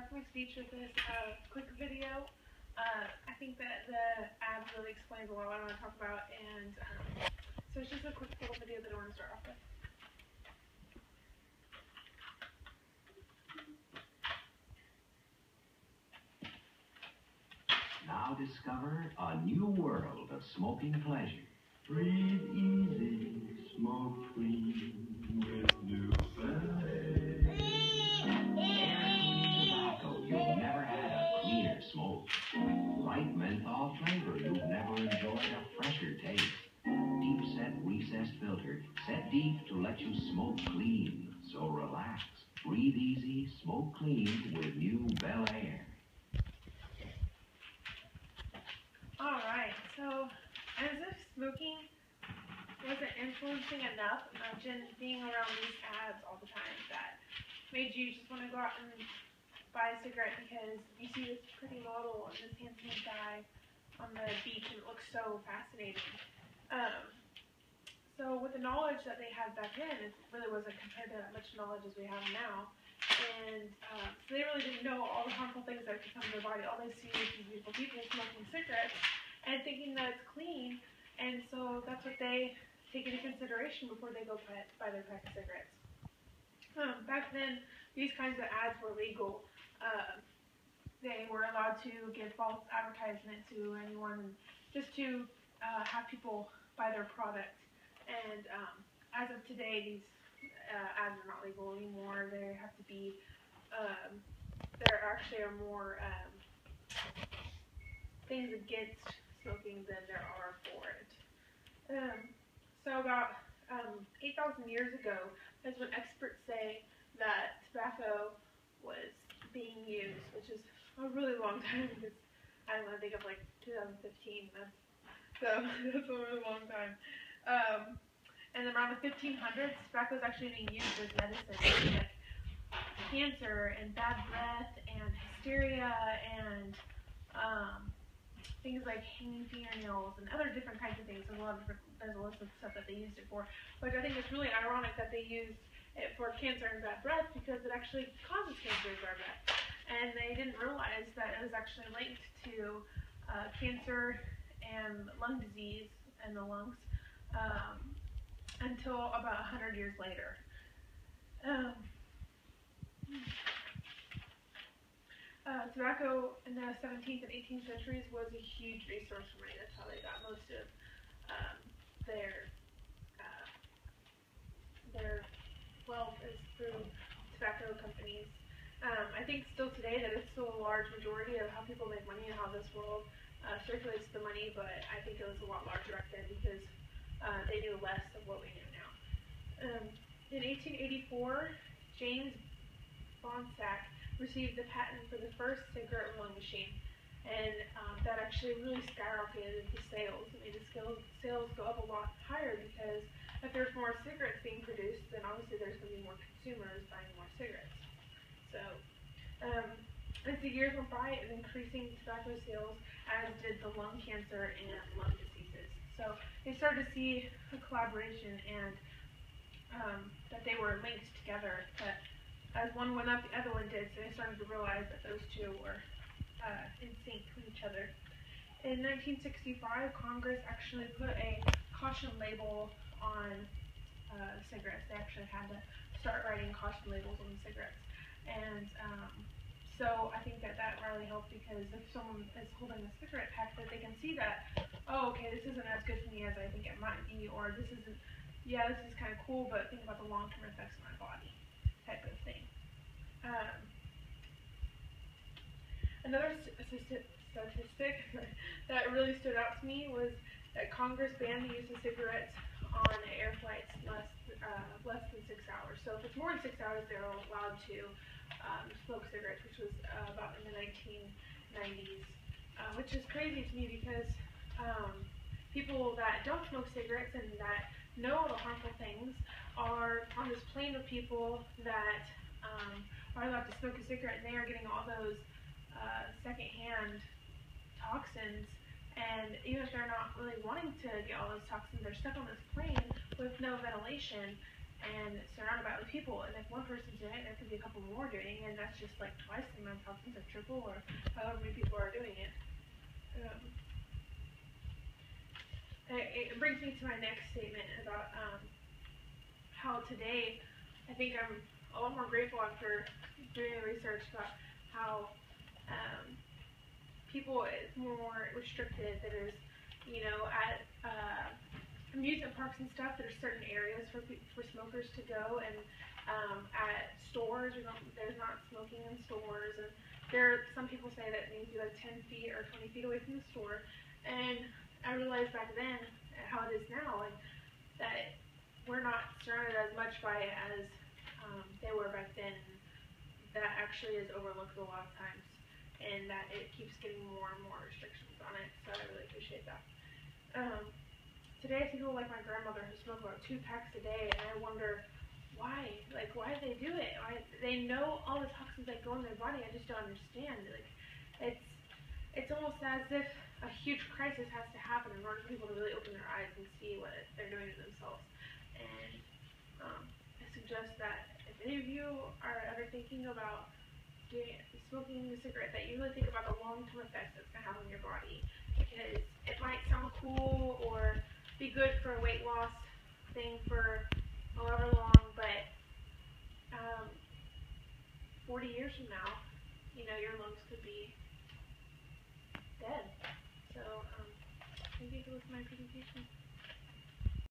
start my speech with this quick video. I think that the ad really explains a lot what I want to talk about, and so it's just a quick little video that I want to start off with. Now discover a new world of smoking pleasure. Breathe easy, smoke clean with New Bel Air. Air-clean tobacco, you've never had a cleaner smoke. Light menthol flavor, you've never enjoyed a fresher taste. Deep set recessed filter, set deep to let you smoke clean. So relax, breathe easy, smoke clean with New Bel Air. Alright, so as if smoking wasn't influencing enough, imagine being around these ads all the time that made you just want to go out and buy a cigarette because you see this pretty model and this handsome guy on the beach and it looks so fascinating. So with the knowledge that they had back then, it really wasn't compared to that much knowledge as we have now. And so they really didn't know all the harmful things that could come to their body. All they see is these beautiful people smoking cigarettes and thinking that it's clean. And so that's what they take into consideration before they go buy their pack of cigarettes. Back then, these kinds of ads were legal. They were allowed to give false advertisement to anyone just to have people buy their product. And as of today, these ads are not legal anymore. They have to be, there actually are more things against smoking than there are for it. So about 8,000 years ago is when experts say that tobacco was being used, which is a really long time because I don't know, I think of like 2015. That's a really long time. And around the 1500s, tobacco was actually being used as medicine for like cancer and bad breath and hysteria and things like hanging fingernails and other different kinds of things. There's a list of stuff that they used it for, which I think is really ironic that they used it for cancer and bad breath because it actually causes cancer and bad breath. And they didn't realize that it was actually linked to cancer and lung disease in the lungs until about 100 years later. Tobacco in the 17th and 18th centuries was a huge resource for money. That's how they got most of their wealth is through tobacco companies. I think still today that it's still a large majority of how people make money and how this world circulates the money, but I think it was a lot larger back then because they knew less of what we know now. In 1884, James Bonsack received the patent for the first cigarette rolling machine, and that actually really skyrocketed the sales. It made the sales go up a lot higher because if there's more cigarettes being produced, then obviously there's going to be more consumers buying more cigarettes. So as the years went by, it was increasing tobacco sales, as did the lung cancer and lung diseases. So they started to see a collaboration and that they were linked together, that as one went up, the other one did, so they started to realize that those two were in sync with each other. In 1965, Congress actually put a caution label on cigarettes. They actually had to start writing caution labels on the cigarettes. And so I think that really helped because if someone is holding a cigarette pack, that they can see that, oh, okay, this isn't as good for me as I think it might be, or this isn't, yeah, this is kind of cool, but think about the long-term effects on my body, type of thing. Another statistic that really stood out to me was that Congress banned the use of cigarettes on air flights less than 6 hours. So if it's more than 6 hours, they're allowed to smoke cigarettes, which was about in the 1990s, which is crazy to me because people that don't smoke cigarettes and that know the harmful things are on this plane with people that are allowed to smoke a cigarette, and they are getting all those secondhand toxins, and even if they're not really wanting to get all those toxins, they're stuck on this plane with no ventilation, and surrounded by other people. And if one person's doing it, there could be a couple more doing it, and that's just like twice the amount of toxins, or triple, or however many people are doing it. It brings me to my next statement about how today I think I'm a lot more grateful after doing the research about how people is more restricted. That there's, you know, at amusement parks and stuff, there's certain areas for smokers to go, and at stores, there's not smoking in stores, and some people say that it needs to be like 10 feet or 20 feet away from the store. And I realized back then, how it is now, like, that we're not surrounded as much by it as they were back then. That actually is overlooked a lot of times, and that it keeps getting more and more restrictions on it, so I really appreciate that. Today I see people like my grandmother who smoke about 2 packs a day, and I wonder why. Like, why do they do it? They know all the toxins that go in their body. I just don't understand. Like, it's almost as if a huge crisis has to happen in order for people to really open their eyes and see what they're doing to themselves. And I suggest that if any of you are ever thinking about smoking a cigarette, that you really think about the long-term effects it's going to have on your body. Because it might sound cool or be good for a weight loss thing for however long, but 40 years from now, you know, your lungs could be dead. So, thank you for listening to my presentation.